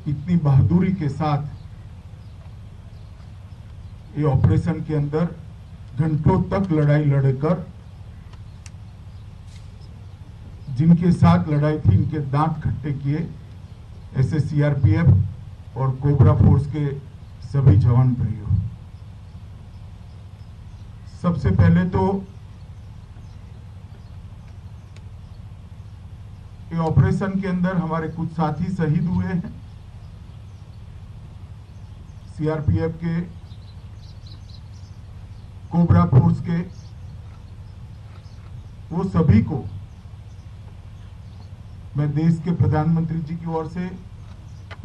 इतनी बहादुरी के साथ ये ऑपरेशन के अंदर घंटों तक लड़ाई लड़कर जिनके साथ लड़ाई थी इनके दांत खट्टे किए ऐसे सीआरपीएफ और कोबरा फोर्स के सभी जवान भाइयों। सबसे पहले तो ये ऑपरेशन के अंदर हमारे कुछ साथी शहीद हुए हैं। सीआरपीएफ के, कोबरा फोर्स के, वो सभी को मैं देश के प्रधानमंत्री जी की ओर से,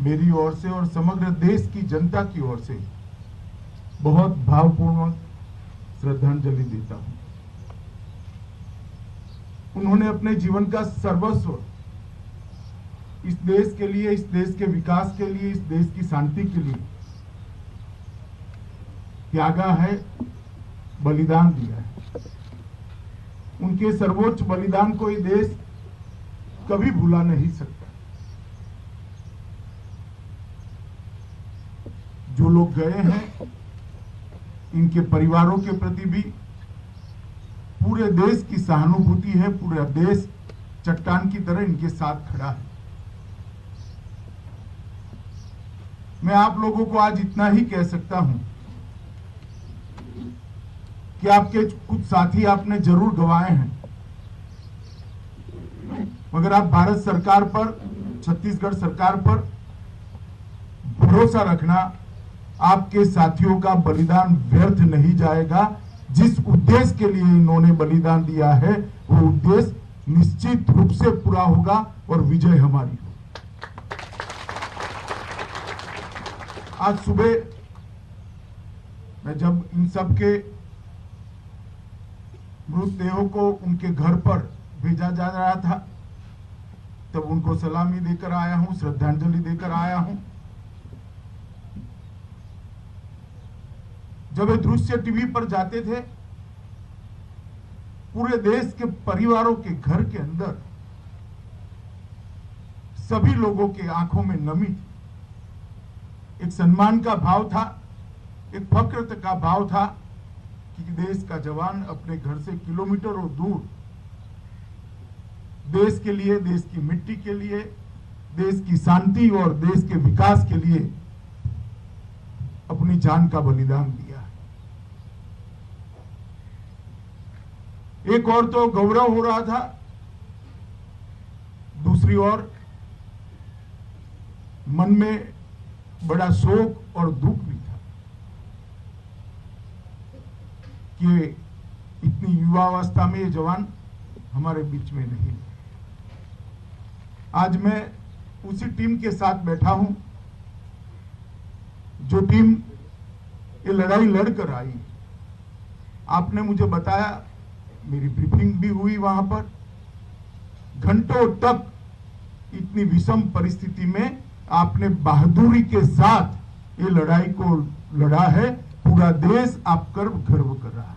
मेरी ओर से और समग्र देश की जनता की ओर से बहुत भावपूर्वक श्रद्धांजलि देता हूं। उन्होंने अपने जीवन का सर्वस्व इस देश के लिए, इस देश के विकास के लिए, इस देश की शांति के लिए त्यागा है, बलिदान दिया है। उनके सर्वोच्च बलिदान को ये देश कभी भुला नहीं सकता। जो लोग गए हैं इनके परिवारों के प्रति भी पूरे देश की सहानुभूति है। पूरा देश चट्टान की तरह इनके साथ खड़ा है। मैं आप लोगों को आज इतना ही कह सकता हूं कि आपके कुछ साथी आपने जरूर गंवाए हैं, मगर आप भारत सरकार पर, छत्तीसगढ़ सरकार पर भरोसा रखना, आपके साथियों का बलिदान व्यर्थ नहीं जाएगा। जिस उद्देश्य के लिए इन्होंने बलिदान दिया है वो उद्देश्य निश्चित रूप से पूरा होगा और विजय हमारी होगी। आज सुबह मैं जब इन सब के मृतदेहों को उनके घर पर भेजा जा रहा था तब उनको सलामी देकर आया हूं, श्रद्धांजलि देकर आया हूं। जब ये दृश्य टीवी पर जाते थे, पूरे देश के परिवारों के घर के अंदर सभी लोगों के आंखों में नमी थी। एक सम्मान का भाव था, एक फक्र का भाव था कि देश का जवान अपने घर से किलोमीटरों दूर देश के लिए, देश की मिट्टी के लिए, देश की शांति और देश के विकास के लिए अपनी जान का बलिदान दिया। एक और तो गौरव हो रहा था, दूसरी ओर मन में बड़ा शोक और दुख भी था कि इतनी युवावस्था में ये जवान हमारे बीच में नहीं। आज मैं उसी टीम के साथ बैठा हूं जो टीम ये लड़ाई लड़कर आई। आपने मुझे बताया, मेरी ब्रीफिंग भी हुई वहां पर, घंटों तक इतनी विषम परिस्थिति में आपने बहादुरी के साथ ये लड़ाई को लड़ा है। पूरा देश आप पर गर्व कर रहा है।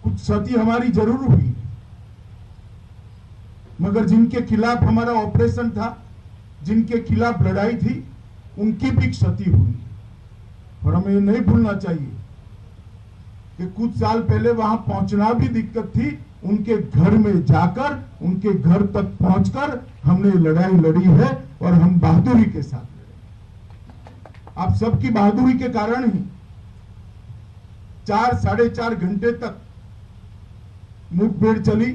कुछ क्षति हमारी जरूर हुई, मगर जिनके खिलाफ हमारा ऑपरेशन था, जिनके खिलाफ लड़ाई थी, उनकी भी क्षति हुई। और हमें ये नहीं भूलना चाहिए कि कुछ साल पहले वहां पहुंचना भी दिक्कत थी। उनके घर में जाकर, उनके घर तक पहुंचकर हमने लड़ाई लड़ी है और हम बहादुरी के साथ लड़े। आप सबकी बहादुरी के कारण ही 4 साढ़े 4 घंटे तक मुठभेड़ चली।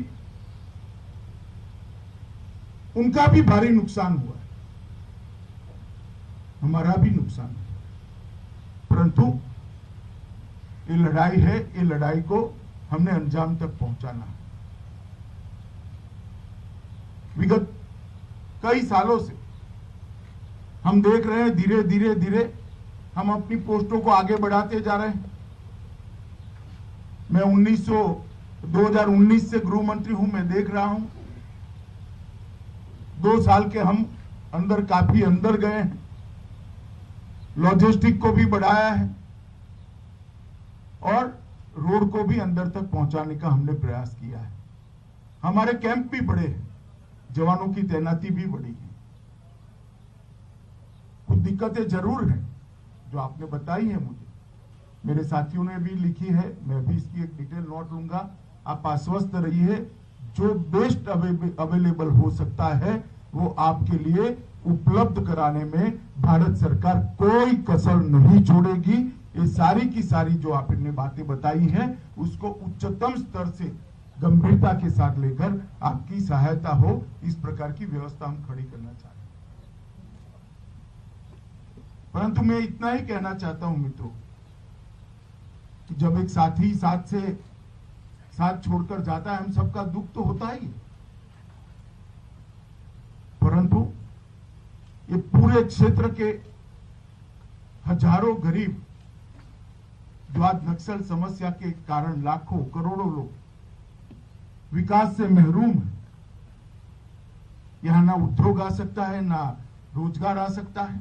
उनका भी भारी नुकसान हुआ, हमारा भी नुकसान हुआ, परंतु ये लड़ाई है, ये लड़ाई को हमने अंजाम तक पहुंचाना। विगत कई सालों से हम देख रहे हैं, धीरे धीरे धीरे हम अपनी पोस्टों को आगे बढ़ाते जा रहे हैं। मैं 2019 से गृह मंत्री हूं, मैं देख रहा हूं 2 साल के हम अंदर काफी अंदर गए हैं, लॉजिस्टिक को भी बढ़ाया है और रोड को भी अंदर तक पहुंचाने का हमने प्रयास किया है। हमारे कैंप भी बड़े हैं, जवानों की तैनाती भी बढ़ी है। कुछ दिक्कतें जरूर हैं जो आपने बताई है मुझे, मेरे साथियों ने भी लिखी है, मैं भी इसकी एक डिटेल नोट लूंगा। आप आश्वस्त रहिए, जो बेस्ट अवेलेबल हो सकता है वो आपके लिए उपलब्ध कराने में भारत सरकार कोई कसर नहीं छोड़ेगी। ये सारी की सारी जो आपने बातें बताई हैं उसको उच्चतम स्तर से गंभीरता के साथ लेकर आपकी सहायता हो, इस प्रकार की व्यवस्था हम खड़ी करना चाहते हैं। परंतु मैं इतना ही कहना चाहता हूं मित्रों कि जब एक साथी साथ छोड़कर जाता है, हम सबका दुख तो होता ही है, परंतु ये पूरे क्षेत्र के हजारों गरीब जो आज नक्सल समस्या के कारण लाखों करोड़ों लोग विकास से महरूम है, यहां ना उद्योग आ सकता है, ना रोजगार आ सकता है,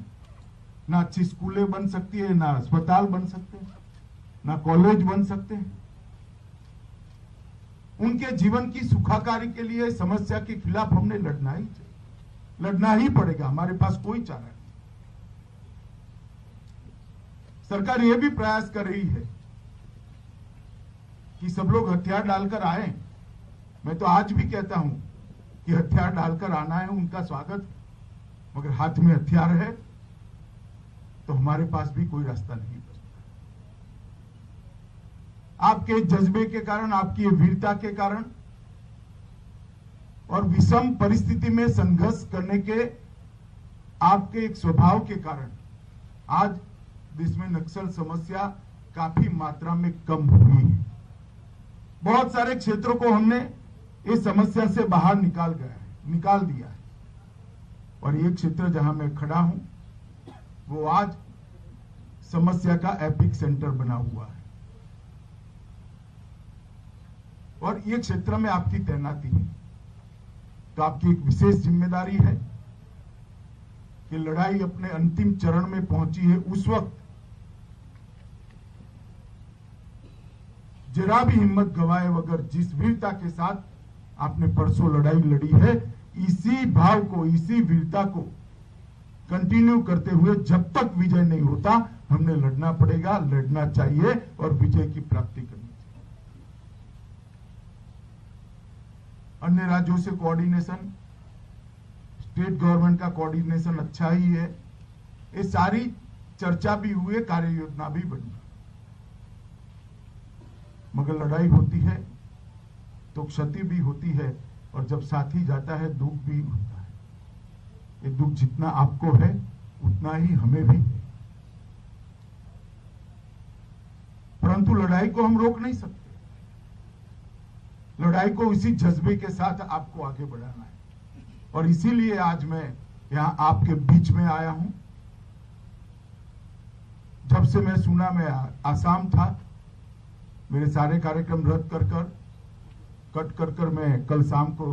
ना अच्छी स्कूलें बन सकती है, ना अस्पताल बन सकते हैं, ना कॉलेज बन सकते हैं। उनके जीवन की सुखाकारी के लिए समस्या के खिलाफ हमने लड़ना ही पड़ेगा, हमारे पास कोई चारा नहीं। सरकार यह भी प्रयास कर रही है कि सब लोग हथियार डालकर आए। मैं तो आज भी कहता हूं कि हथियार डालकर आना है उनका स्वागत, मगर हाथ में हथियार है तो हमारे पास भी कोई रास्ता नहीं बचता। आपके जज्बे के कारण, आपकी वीरता के कारण और विषम परिस्थिति में संघर्ष करने के आपके एक स्वभाव के कारण आज देश में नक्सल समस्या काफी मात्रा में कम हुई है। बहुत सारे क्षेत्रों को हमने इस समस्या से बाहर निकाल दिया है और ये क्षेत्र जहां मैं खड़ा हूं वो आज समस्या का एपिक सेंटर बना हुआ है और ये क्षेत्र में आपकी तैनाती है तो आपकी एक विशेष जिम्मेदारी है कि लड़ाई अपने अंतिम चरण में पहुंची है उस वक्त जरा भी हिम्मत गवाए बगैर जिस वीरता के साथ आपने परसों लड़ाई लड़ी है, इसी भाव को, इसी वीरता को कंटिन्यू करते हुए जब तक विजय नहीं होता हमने लड़ना पड़ेगा, लड़ना चाहिए और विजय की प्राप्ति करनी चाहिए। अन्य राज्यों से कोऑर्डिनेशन, स्टेट गवर्नमेंट का कोऑर्डिनेशन अच्छा ही है, ये सारी चर्चा भी हुई है, कार्य योजना भी बनी, मगर लड़ाई होती है तो क्षति भी होती है और जब साथी जाता है दुख भी होता है। ये दुख जितना आपको है उतना ही हमें भी है, परंतु लड़ाई को हम रोक नहीं सकते। लड़ाई को इसी जज्बे के साथ आपको आगे बढ़ाना है और इसीलिए आज मैं यहां आपके बीच में आया हूं। जब से मैं सुना, मैं आसाम था, मेरे सारे कार्यक्रम रद्द कट कर मैं कल शाम को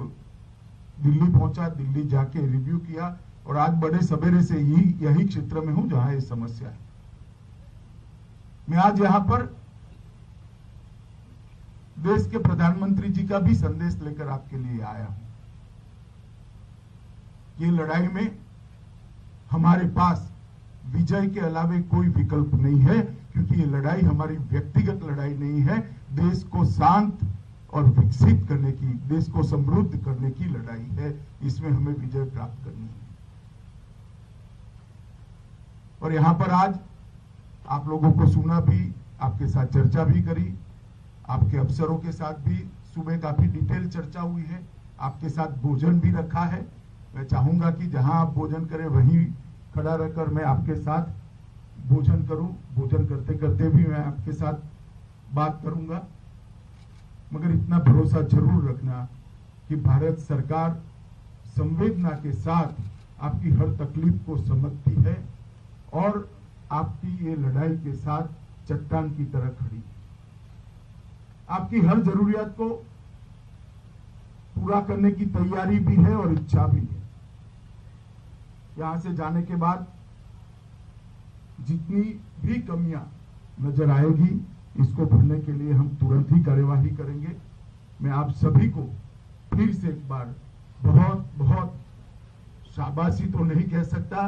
दिल्ली पहुंचा, दिल्ली जाके रिव्यू किया और आज बड़े सवेरे से यही क्षेत्र में हूं जहां ये समस्या है। मैं आज यहां पर देश के प्रधानमंत्री जी का भी संदेश लेकर आपके लिए आया हूं। ये लड़ाई में हमारे पास विजय के अलावे कोई विकल्प नहीं है, क्योंकि ये लड़ाई हमारी व्यक्तिगत लड़ाई नहीं है, देश को शांत और विकसित करने की, देश को समृद्ध करने की लड़ाई है। इसमें हमें विजय प्राप्त करनी है और यहां पर आज आप लोगों को सुना भी, आपके साथ चर्चा भी करी, आपके अफसरों के साथ भी सुबह काफी डिटेल चर्चा हुई है, आपके साथ भोजन भी रखा है। मैं चाहूंगा कि जहां आप भोजन करें वहीं खड़ा रहकर मैं आपके साथ भोजन करूं, भोजन करते करते भी मैं आपके साथ बात करूंगा, मगर इतना भरोसा जरूर रखना कि भारत सरकार संवेदना के साथ आपकी हर तकलीफ को समझती है और आपकी ये लड़ाई के साथ चट्टान की तरह खड़ी है। आपकी हर जरूरियत को पूरा करने की तैयारी भी है और इच्छा भी है। यहां से जाने के बाद जितनी भी कमियां नजर आएगी, इसको भरने के लिए हम तुरंत ही कार्यवाही करेंगे। मैं आप सभी को फिर से एक बार बहुत बहुत शाबाशी तो नहीं कह सकता,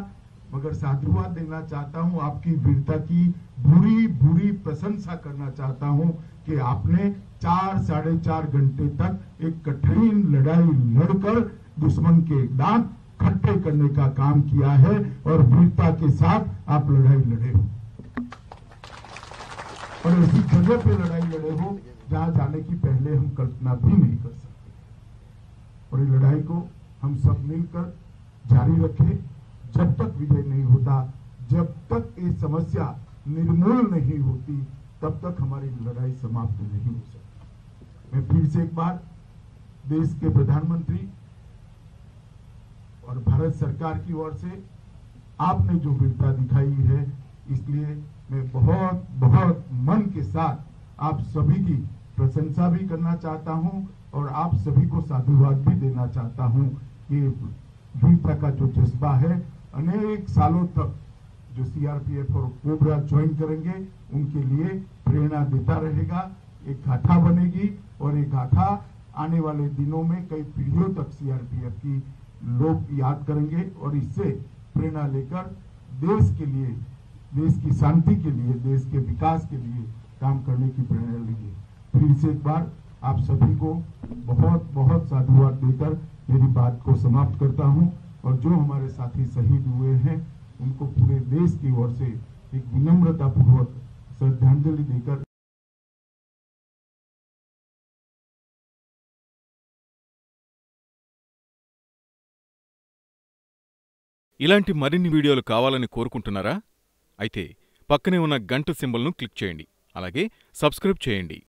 मगर साधुवाद देना चाहता हूं, आपकी वीरता की बुरी बुरी प्रशंसा करना चाहता हूं कि आपने 4-4.5 घंटे तक एक कठिन लड़ाई लड़कर दुश्मन के दांत खट्टे करने का काम किया है और वीरता के साथ आप लड़ाई लड़े हो और ऐसी जगह पे लड़ाई लड़े हो जहां जाने की पहले हम कल्पना भी नहीं कर सकते। और ये लड़ाई को हम सब मिलकर जारी रखें जब तक विजय नहीं होता, जब तक ये समस्या निर्मूल नहीं होती, तब तक हमारी लड़ाई समाप्त नहीं हो सकती। मैं फिर से एक बार देश के प्रधानमंत्री और भारत सरकार की ओर से आपने जो वीरता दिखाई है, इसलिए मैं बहुत बहुत मन के साथ आप सभी की प्रशंसा भी करना चाहता हूं और आप सभी को साधुवाद भी देना चाहता हूं कि वीरता का जो जज्बा है अनेक सालों तक जो सीआरपीएफ और कोबरा ज्वाइन करेंगे उनके लिए प्रेरणा देता रहेगा। एक गाथा बनेगी और एक गाथा आने वाले दिनों में कई पीढ़ियों तक सीआरपीएफ की लोग याद करेंगे और इससे प्रेरणा लेकर देश के लिए, देश की शांति के लिए, देश के विकास के लिए काम करने की प्रेरणा लेंगे। फिर से एक बार आप सभी को बहुत बहुत साधुवाद देकर मेरी बात को समाप्त करता हूं और जो हमारे साथी शहीद हुए हैं उनको पूरे देश की ओर से एक विनम्रता पूर्वक श्रद्धांजलि देकर ఇలాంటి మరిన్ని వీడియోలు కావాలని కోరుకుంటున్నారా? అయితే పక్కనే ఉన్న గంట సింబల్ను క్లిక్ చేయండి. అలాగే సబ్స్క్రైబ్ చేయండి.